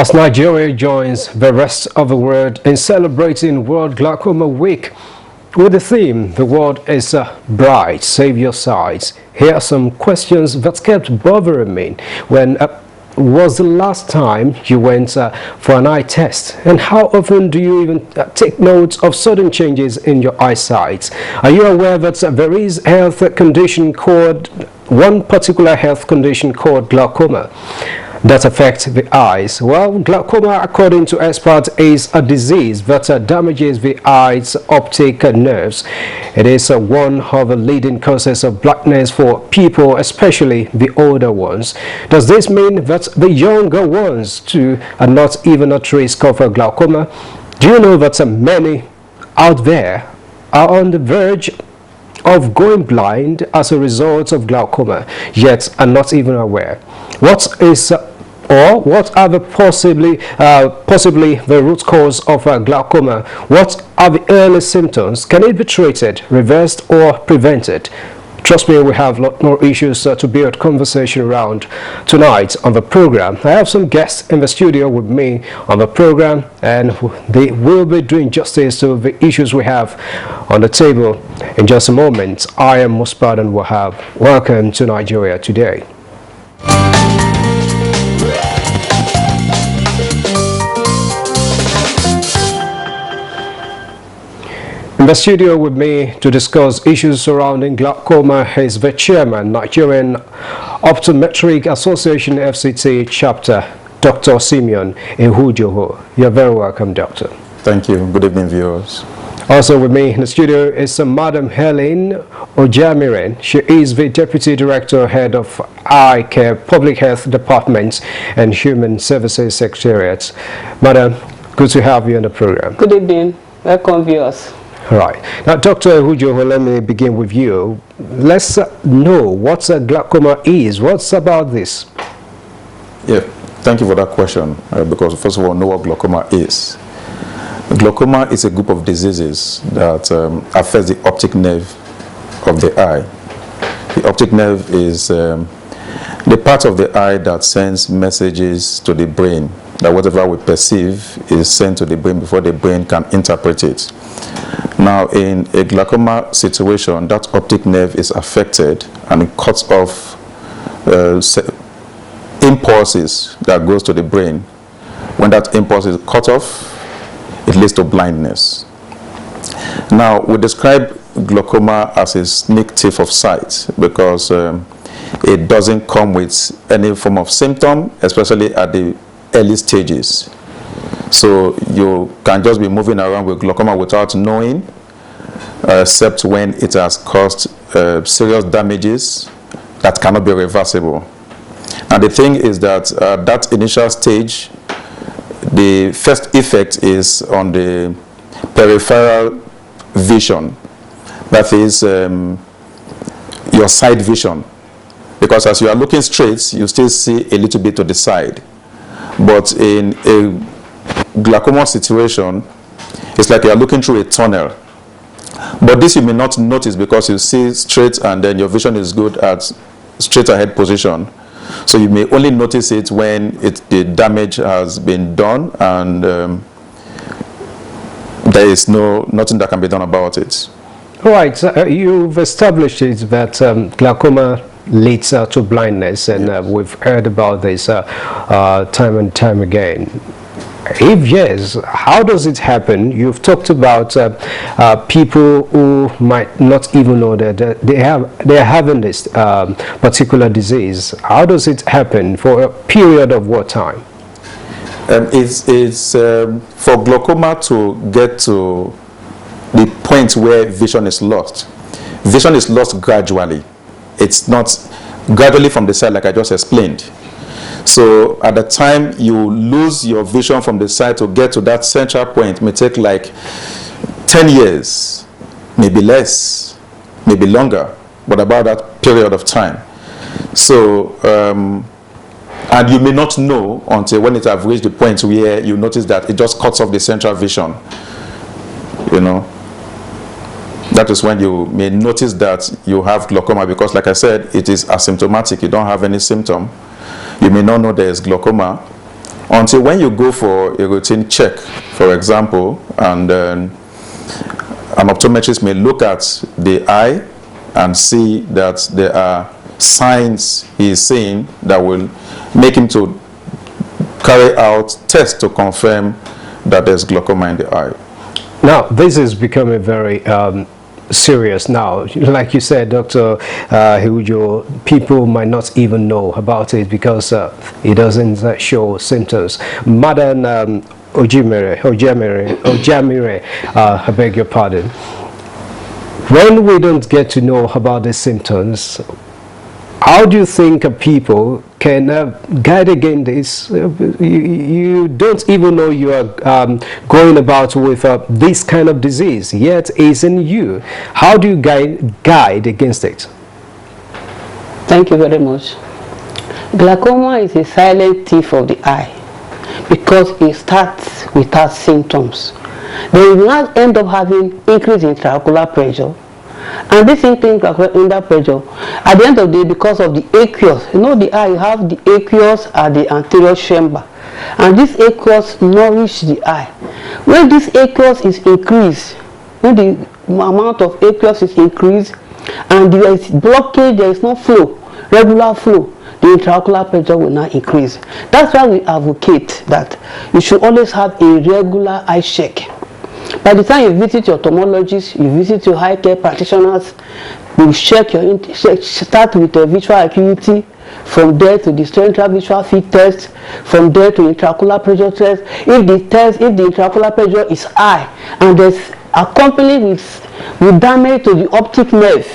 As Nigeria joins the rest of the world in celebrating World Glaucoma Week with the theme, "The world is bright, save your sight." Here are some questions that kept bothering me. When was the last time you went for an eye test? And how often do you even take note of sudden changes in your eyesight? Are you aware that there is one particular health condition called glaucoma that affects the eyes? Well, glaucoma, according to experts, is a disease that damages the eye's optic nerves. It is one of the leading causes of blindness for people, especially the older ones. Does this mean that the younger ones too are not even at risk of glaucoma? Do you know that many out there are on the verge of going blind as a result of glaucoma, yet are not even aware? What are the possibly the root cause of glaucoma? What are the early symptoms? Can it be treated, reversed, or prevented? Trust me, we have a lot more issues to build conversation around tonight on the program. I have some guests in the studio with me on the program, and they will be doing justice to the issues we have on the table in just a moment. I am Muspadan Wahab. Welcome to Nigeria Today. In the studio with me to discuss issues surrounding glaucoma is the chairman, Nigerian Optometric Association FCT chapter, Dr. Simeon Ehujoho. You're very welcome, doctor. Thank you. Good evening, viewers. Also with me in the studio is Madam Helen Ojamiren. She is the Deputy Director, Head of Eye Care, Public Health Department and Human Services Secretariat. Madam, good to have you on the program. Good evening. Welcome, viewers. All right. Now, Dr. Ehujoho, let me begin with you. Let's know what glaucoma is. What's about this? Yeah, thank you for that question, because first of all, know what glaucoma is. Glaucoma is a group of diseases that affects the optic nerve of the eye. The optic nerve is the part of the eye that sends messages to the brain, that whatever we perceive is sent to the brain before the brain can interpret it. Now, in a glaucoma situation, that optic nerve is affected and it cuts off impulses that goes to the brain. When that impulse is cut off, it leads to blindness. Now, we describe glaucoma as a sneak thief of sight because it doesn't come with any form of symptom, especially at the early stages. So you can just be moving around with glaucoma without knowing, except when it has caused serious damages that cannot be reversible. And the thing is that that initial stage, the first effect is on the peripheral vision. That is your side vision. Because as you are looking straight, you still see a little bit to the side. But in a glaucoma situation, it's like you are looking through a tunnel. But this you may not notice because you see straight and then your vision is good at straight ahead position. So you may only notice it when the damage has been done and there is nothing that can be done about it. All right, you've established it that glaucoma leads to blindness, and we've heard about this time and time again. If yes, how does it happen? You've talked about people who might not even know that they're having this particular disease. How does it happen? For a period of what time? It's for glaucoma to get to the point where vision is lost. Vision is lost gradually. It's not gradually from the side like I just explained. So at the time you lose your vision from the side to get to that central point, it may take like 10 years, maybe less, maybe longer, but about that period of time. So, and you may not know until when it have reached the point where you notice that it just cuts off the central vision, you know. That is when you may notice that you have glaucoma, because like I said, it is asymptomatic. You don't have any symptom. You may not know there is glaucoma. until when you go for a routine check, for example, and an optometrist may look at the eye and see that there are signs he is seeing that will make him to carry out tests to confirm that there's glaucoma in the eye. Now, this is becoming very serious now. Like you said, Dr. Hehujo, people might not even know about it because it doesn't show symptoms. Madam Ojamire, I beg your pardon. When we don't get to know about the symptoms, how do you think people can guide against this? You don't even know you are going about with this kind of disease, yet it's in you. How do you guide against it? Thank you very much. Glaucoma is a silent thief of the eye because it starts without symptoms. Then you will not end up having increase in intraocular pressure. And this increase in under pressure, at the end of the day, because of the aqueous, you know the eye, you have the aqueous at the anterior chamber. And this aqueous nourish the eye. When this aqueous is increased, when the amount of aqueous is increased, and there is blockage, there is no flow, regular flow, the intraocular pressure will not increase. That's why we advocate that you should always have a regular eye check. By the time you visit your ophthalmologist, you visit your eye care practitioners, you check your start with the visual acuity, from there to the central visual field test, from there to intraocular pressure test. If the intraocular pressure is high and there's accompanied with damage to the optic nerve,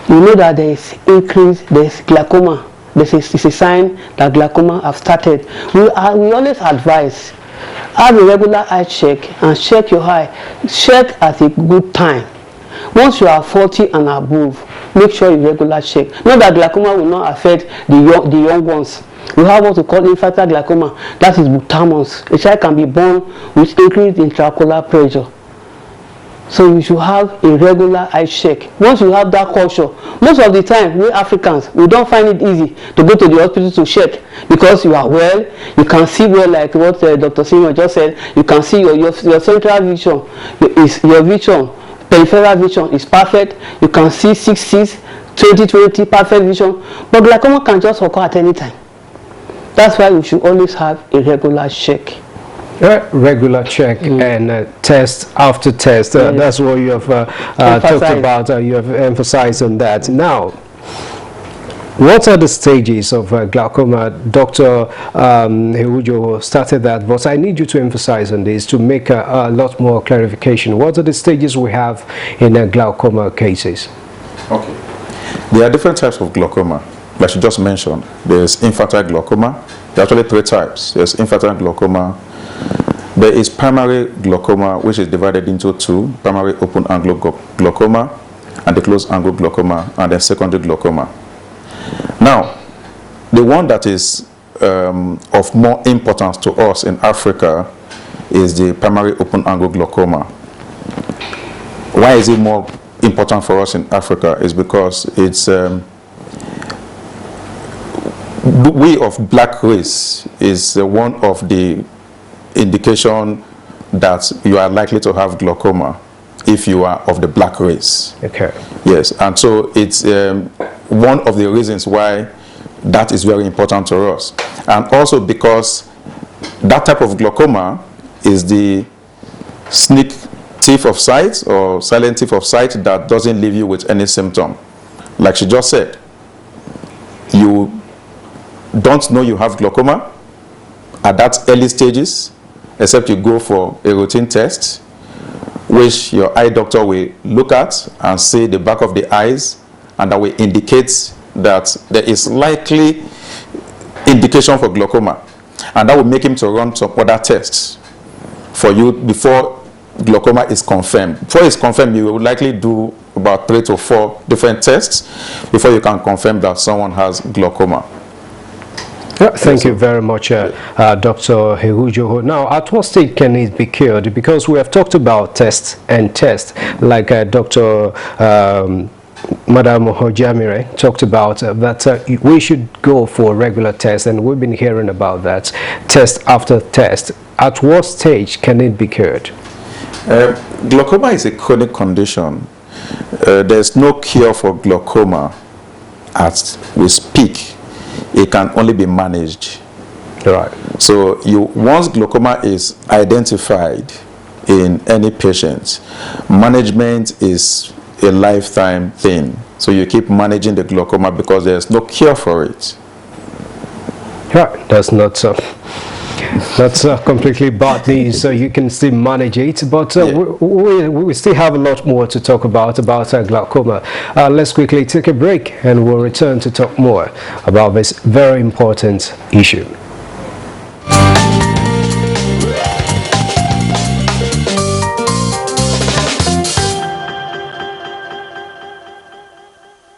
you know that there is increase, there is glaucoma. This is a sign that glaucoma have started. We always advise, have a regular eye check and check your eye. Check at a good time. Once you are 40 and above, make sure you regular check. Not that glaucoma will not affect the young ones. We have what we call infantile glaucoma. That is butamons. A child can be born with increased intraocular pressure. So you should have a regular eye check. Once you have that culture, most of the time we Africans, we don't find it easy to go to the hospital to check because you are well, you can see well, like what Dr. Senior just said. You can see your central vision, your vision, peripheral vision is perfect. You can see 6/6, 20/20 perfect vision. But glaucoma can just occur at any time. That's why we should always have a regular check. Regular check and test after test. That's what you have talked about. You have emphasized on that. Now, what are the stages of glaucoma? Dr. Hehujo started that, but I need you to emphasize on this to make a lot more clarification. What are the stages we have in glaucoma cases? Okay. There are different types of glaucoma, like you just mentioned. There's infantile glaucoma. There are actually 3 types. There's infantile glaucoma. There is primary glaucoma, which is divided into 2, primary open-angle glaucoma and the closed-angle glaucoma, and then secondary glaucoma. Now, the one that is of more importance to us in Africa is the primary open-angle glaucoma. Why is it more important for us in Africa? Is because it's we of black race is one of the indication that you are likely to have glaucoma if you are of the black race. Okay. Yes, and so it's one of the reasons why that is very important to us. And also because that type of glaucoma is the sneak thief of sight or silent thief of sight that doesn't leave you with any symptom. Like she just said, you don't know you have glaucoma at that early stages, except you go for a routine test, which your eye doctor will look at and see the back of the eyes, and that will indicate that there is likely indication for glaucoma, and that will make him to run some other tests for you before glaucoma is confirmed. Before it's confirmed, you will likely do about 3 to 4 different tests before you can confirm that someone has glaucoma. Thank you very much, Dr. Hehujo. Now, at what stage can it be cured? Because we have talked about tests and tests, like Dr. Madam Hojamire talked about that we should go for regular tests, and we've been hearing about that, test after test. At what stage can it be cured? Glaucoma is a chronic condition. There's no cure for glaucoma as we speak. It can only be managed. Right. So once glaucoma is identified in any patient, management is a lifetime thing. So you keep managing the glaucoma because there's no cure for it. Right. That's not that's completely bad news. So you can still manage it, but we still have a lot more to talk about glaucoma. Let's quickly take a break, and we'll return to talk more about this very important issue.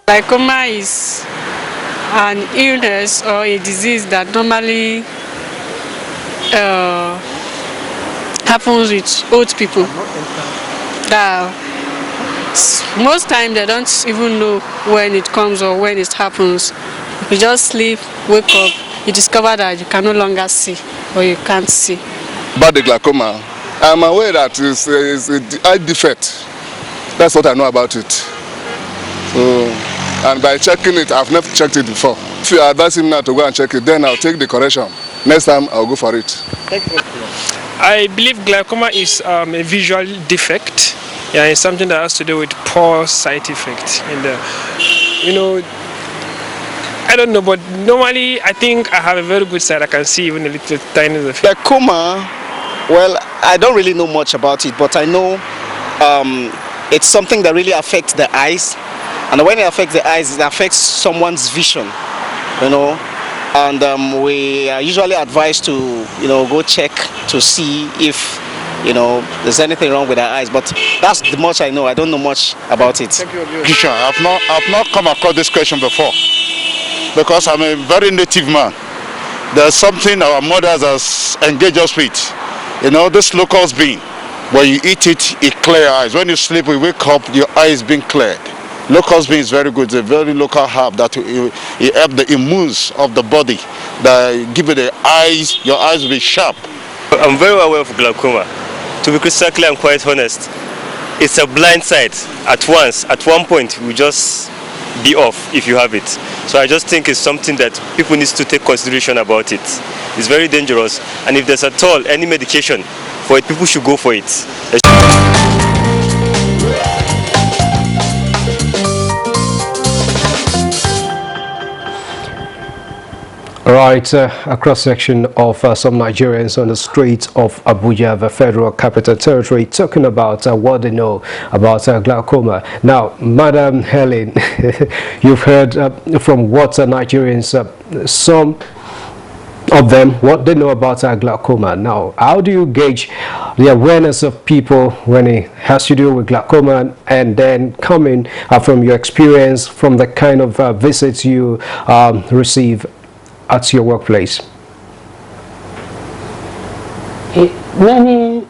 Glaucoma is an illness or a disease that normally happens with old people. Most times they don't even know when it comes or when it happens. You just sleep, wake up, you discover that you can no longer see or you can't see. About the glaucoma, I'm aware that it's a eye defect. That's what I know about it. So, and by checking it, I've never checked it before. If you advise him now to go and check it, then I'll take the correction. Next time, I'll go for it. I believe glaucoma is a visual defect. Yeah, it's something that has to do with poor sight effect. And I don't know, but normally I think I have a very good sight. I can see even a little tiny effect. Glaucoma, well, I don't really know much about it, but I know it's something that really affects the eyes. And when it affects the eyes, it affects someone's vision, And we are usually advised to, go check to see if, there's anything wrong with our eyes. But that's the much I know. I don't know much about it. I've not come across this question before, because I'm a very native man. There's something our mothers has engaged us with. This locust bean, when you eat it, it clears your eyes. When you sleep, you wake up, your eyes being cleared. Locust bean is very good. It's a very local herb that it helps the immunes of the body. That give you the eyes, your eyes will be sharp. I'm very aware of glaucoma. To be crystal clear and quite honest, it's a blind sight. At one point, we just be off if you have it. So I just think it's something that people need to take consideration about it. It's very dangerous, and if there's at all any medication for it, people should go for it. Right, a cross-section of some Nigerians on the streets of Abuja, the Federal Capital Territory, talking about what they know about glaucoma. Now, Madam Helen, you've heard from what Nigerians, some of them, what they know about glaucoma. Now, how do you gauge the awareness of people when it has to do with glaucoma, and then coming from your experience, from the kind of visits you receive at your workplace? Many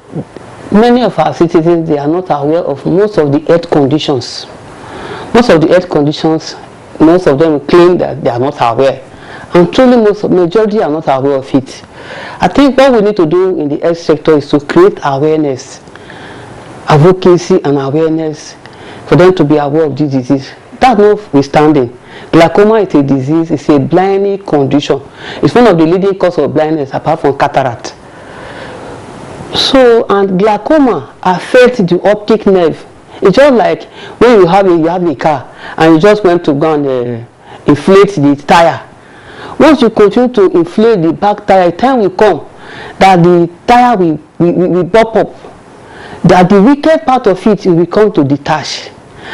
of our citizens, they are not aware of most of the health conditions. Most of the health conditions, most of them claim that they are not aware. And truly, majority are not aware of it. I think what we need to do in the health sector is to create awareness, advocacy and awareness for them to be aware of this disease. That's notwithstanding. Glaucoma is a disease, it's a blinding condition. It's one of the leading causes of blindness apart from cataract. So, and glaucoma affects the optic nerve. It's just like when you have a car and you just went to go and inflate the tire. Once you continue to inflate the back tire, time will come that the tire will pop up. That the wicked part of it will come to detach.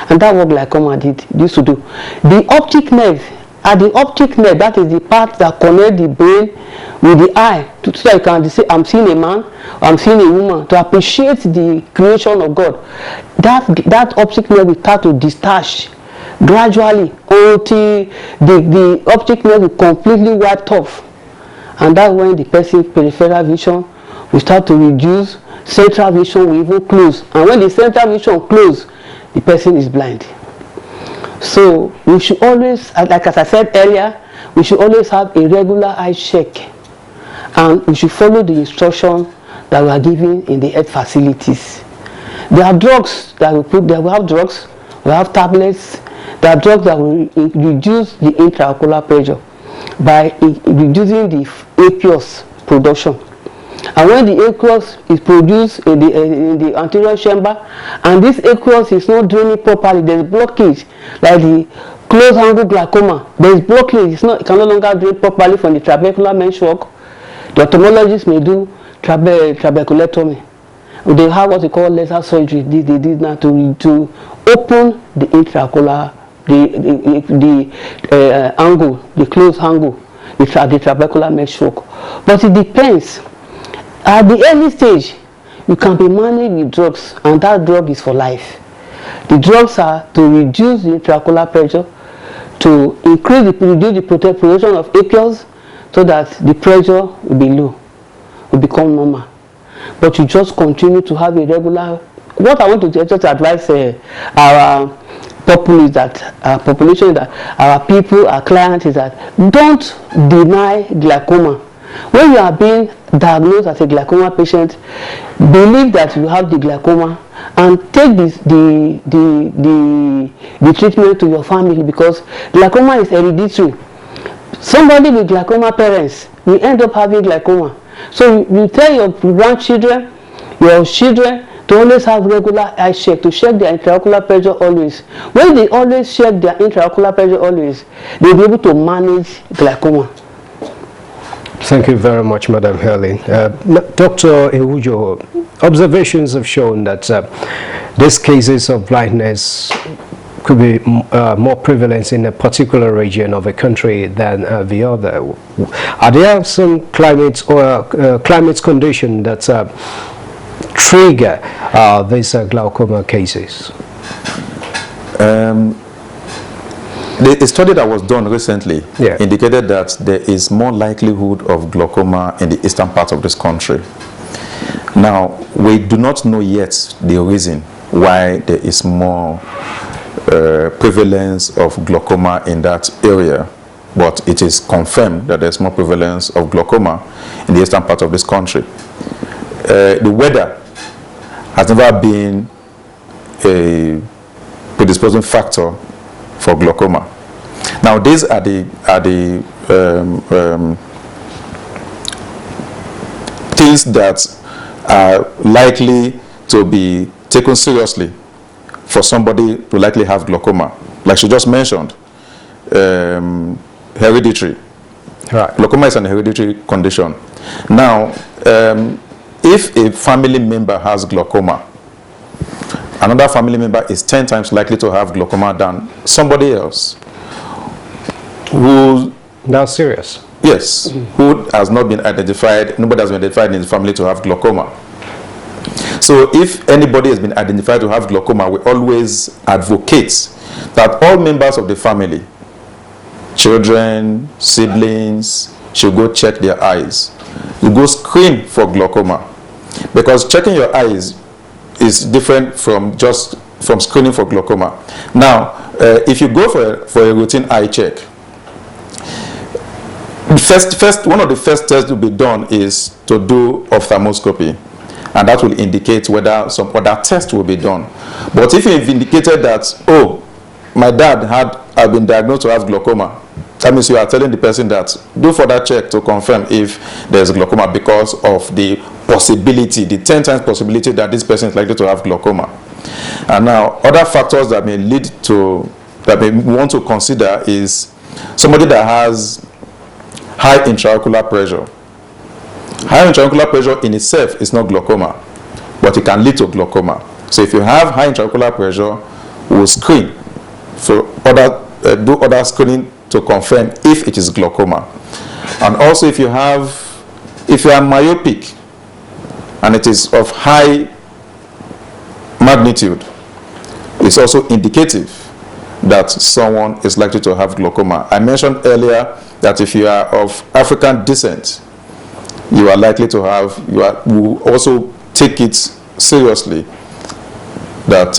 And that's what glaucoma used to do. The optic nerve, at the optic nerve, that is the part that connects the brain with the eye, so that you can say, I'm seeing a man, I'm seeing a woman, to appreciate the creation of God. That optic nerve will start to detach gradually until the optic nerve will completely wiped off. And that's when the person's peripheral vision will start to reduce, central vision will even close. And when the central vision closes, the person is blind. So we should always, like as I said earlier, we should always have a regular eye check, and we should follow the instruction that we are given in the health facilities. There are drugs that we put there. We have drugs, we have tablets. There are drugs that will reduce the intraocular pressure by reducing the aqueous production. And when the aqueous is produced in the anterior chamber, and this aqueous is not draining properly, there is blockage, like the close angle glaucoma. There is blockage. It can no longer drain properly from the trabecular meshwork. The ophthalmologist may do trabeculectomy. They have what we call laser surgery. They did now to open the intraocular, the angle, the close angle, the trabecular meshwork. But it depends. At the early stage, you can be managed with drugs, and that drug is for life. The drugs are to reduce the intraocular pressure, to reduce the production of aqueous, so that the pressure will be low, will become normal. But you just continue to have a regular. What I want to just advise our population, that our people, our clients, is that don't deny glaucoma. When you are being diagnosed as a glaucoma patient, believe that you have the glaucoma and take the treatment to your family, because glaucoma is hereditary. Somebody with glaucoma parents will end up having glaucoma. So you tell your grandchildren, your children, to always have regular eye check, to check their intraocular pressure always. When they always check their intraocular pressure always, they'll be able to manage glaucoma. Thank you very much, Madam Helen. Dr. Ewujo, observations have shown that these cases of blindness could be more prevalent in a particular region of a country than the other. Are there some climate or climate conditions that trigger these glaucoma cases? The study that was done recently indicated that there is more likelihood of glaucoma in the eastern part of this country. Now, we do not know yet the reason why there is more prevalence of glaucoma in that area, but it is confirmed that there's more prevalence of glaucoma in the eastern part of this country. The weather has never been a predisposing factor for glaucoma. Now, these are the things that are likely to be taken seriously for somebody to likely have glaucoma. Like she just mentioned, hereditary. Right. Glaucoma is an hereditary condition. Now, if a family member has glaucoma, another family member is 10 times likely to have glaucoma than somebody else who... That's serious. Yes, who has not been identified, nobody has been identified in the family to have glaucoma. So if anybody has been identified to have glaucoma, we always advocate that all members of the family, children, siblings, should go check their eyes. You go screen for glaucoma, because checking your eyes is different from screening for glaucoma. Now, if you go for a routine eye check, one of the first tests to be done is to do ophthalmoscopy, and that will indicate whether some other test will be done. But if you've indicated that, oh, my dad had been diagnosed to have glaucoma, that means you are telling the person that do further check to confirm if there's glaucoma, because of the possibility, the 10 times possibility that this person is likely to have glaucoma. And now, other factors that may lead to, that may want to consider is somebody that has high intraocular pressure. High intraocular pressure in itself is not glaucoma, but it can lead to glaucoma. So if you have high intraocular pressure, we'll screen for do other screening to confirm if it is glaucoma. And also if you are myopic and it is of high magnitude, it's also indicative that someone is likely to have glaucoma. I mentioned earlier that if you are of African descent, you are likely to have, you will also take it seriously that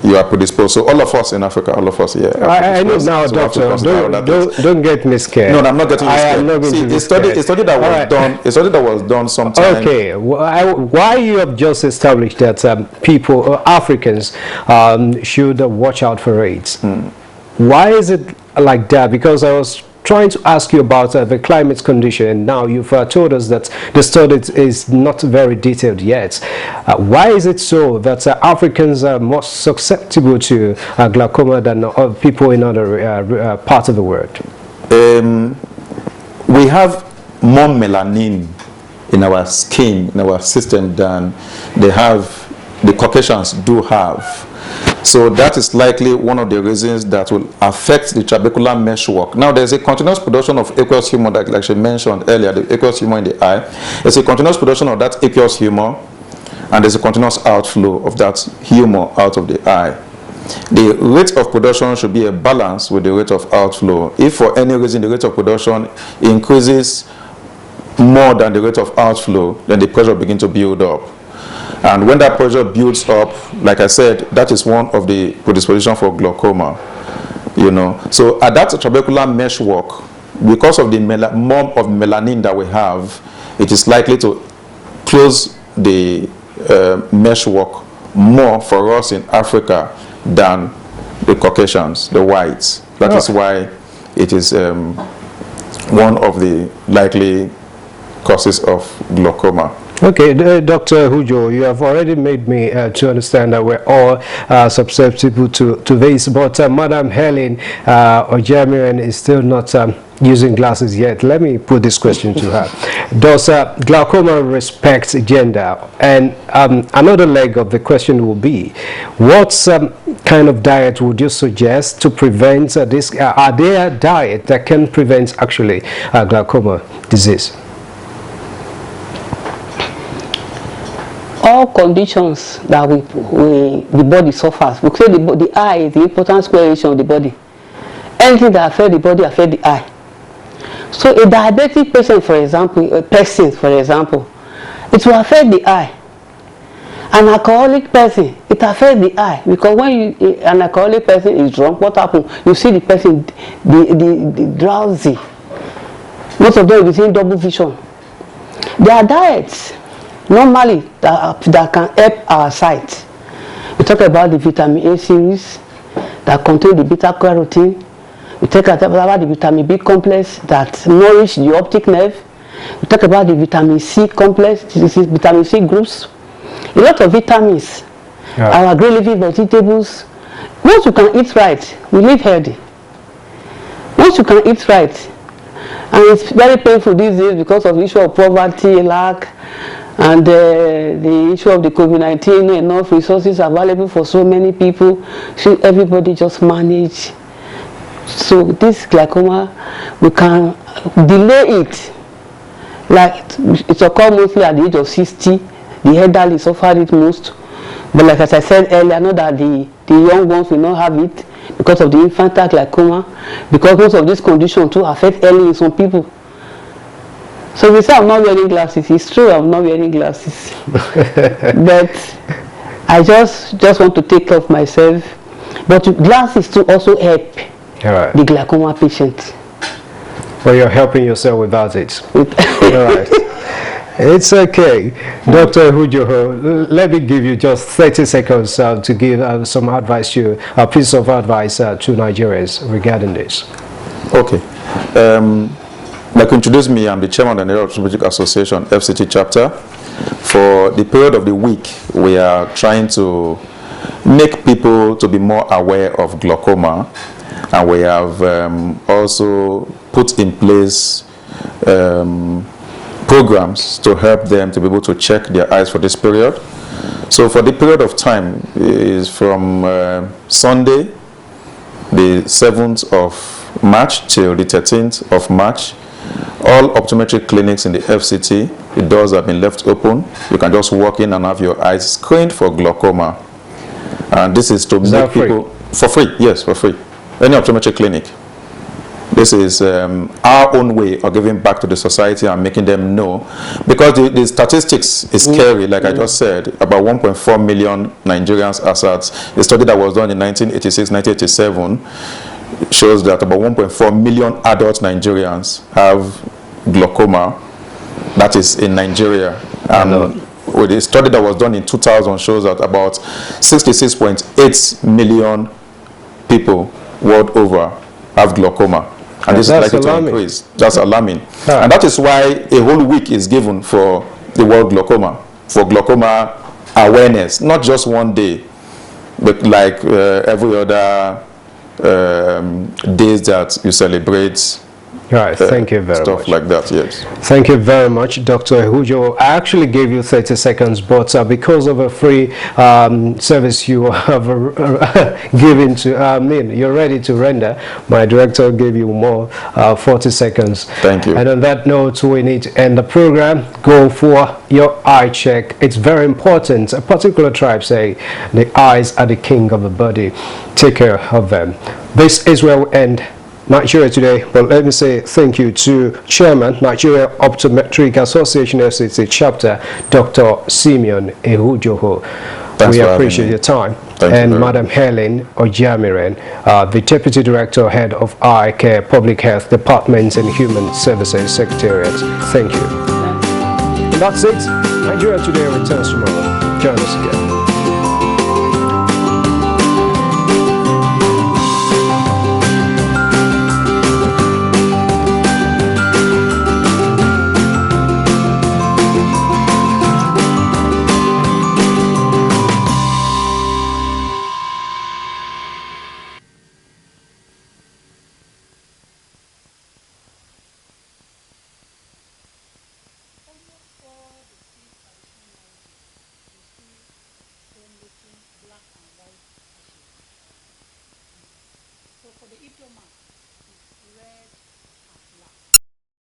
you are predisposed. So all of us in Africa, all of us here. I know now, doctor. Don't get me scared. No, I'm not getting scared. I'm not going to a study that was done. A study that was done sometime. Okay, why you have just established that people, Africans, should watch out for AIDS? Why is it like that? Because I was trying to ask you about the climate condition, and now you've told us that the study is not very detailed yet. Why is it so that Africans are more susceptible to glaucoma than people in other parts of the world? We have more melanin in our skin, in our system, than the Caucasians do have. So that is likely one of the reasons that will affect the trabecular meshwork. Now, there's a continuous production of aqueous humor, like she mentioned earlier, the aqueous humor in the eye. There's a continuous production of that aqueous humor, and there's a continuous outflow of that humor out of the eye. The rate of production should be a balance with the rate of outflow. If for any reason the rate of production increases more than the rate of outflow, then the pressure begins to build up. And when that pressure builds up, like I said, that is one of the predisposition for glaucoma, you know. So at that trabecular meshwork, because of the more of melanin that we have, it is likely to close the meshwork more for us in Africa than the Caucasians, the whites. That is why it is one of the likely causes of glaucoma. Okay, Dr. Hujo, you have already made me to understand that we're all susceptible to this, but Madam Helen Ojamiran is still not using glasses yet. Let me put this question to her. Does glaucoma respect gender? And another leg of the question will be, what kind of diet would you suggest to prevent this? Are there a diet that can prevent actually glaucoma disease? All conditions that the body suffers, we say the eye is the important square ratio of the body. Anything that affects the body affects the eye. So a diabetic patient, for example, it will affect the eye. An alcoholic person, it affects the eye, because when an alcoholic person is drunk, what happens? You see the person the drowsy. Most of them will be in double vision. There are diets normally that can help our sight. We talk about the vitamin A series that contain the beta carotene. We talk about the vitamin B complex that nourish the optic nerve. We talk about the vitamin C complex. This is vitamin C groups. A lot of vitamins. Our green leafy vegetables. Once you can eat right, we live healthy. Once you can eat right, and it's very painful these days because of the issue of poverty, lack, and the issue of the COVID-19, enough resources available for so many people, so everybody just manage. So this glaucoma, we can delay it. Like it's occurred mostly at the age of 60. The elderly suffered it most. But like as I said earlier, I know that the young ones will not have it because of the infantile glaucoma, because most of these conditions too affect early in some people. So if you say I'm not wearing glasses, it's true I'm not wearing glasses. But I just want to take care of myself. But glasses to also help the glaucoma patient. Well, you're helping yourself without it. All right. It's okay. Dr. Hujo, let me give you just 30 seconds to give some advice to a piece of advice to Nigerians regarding this. Okay. Like introduce me, I'm the chairman of the Hereditary Association, FCT chapter. For the period of the week, we are trying to make people to be more aware of glaucoma, and we have also put in place programs to help them to be able to check their eyes for this period. So for the period of time is from Sunday, the 7th of March till the 13th of March. All optometric clinics in the FCT, the doors have been left open. You can just walk in and have your eyes screened for glaucoma. And this is to make people for free. Yes, for free. Any optometric clinic. This is our own way of giving back to the society and making them know. Because the statistics is scary, like I just said, about 1.4 million Nigerians as at a study that was done in 1986, 1987, shows that about 1.4 million adult Nigerians have glaucoma. That is in Nigeria. And with a study that was done in 2000 shows that about 66.8 million people world over have glaucoma. And this is likely to increase. That's alarming. And that is why a whole week is given for the World Glaucoma, for glaucoma awareness. Not just one day, but like every other days that you celebrate. Right, thank you very much. Stuff like that, yes. Thank you very much, Dr. Ehujo. I actually gave you 30 seconds, but because of a free service you have given to, you're ready to render, my director gave you more, 40 seconds. Thank you. And on that note, we need to end the program. Go for your eye check. It's very important. A particular tribe say the eyes are the king of the body. Take care of them. This is where we end Nigeria Today, but let me say thank you to Chairman, Nigeria Optometric Association FCT Chapter, Dr. Simeon Ehujoho. We appreciate your time. And Madam Helen Ojamiren, the Deputy Director, Head of Eye Care, Public Health Department and Human Services Secretariat. Thank you. And that's it. Nigeria Today returns tomorrow. Join us again. So for the idioma, it's red,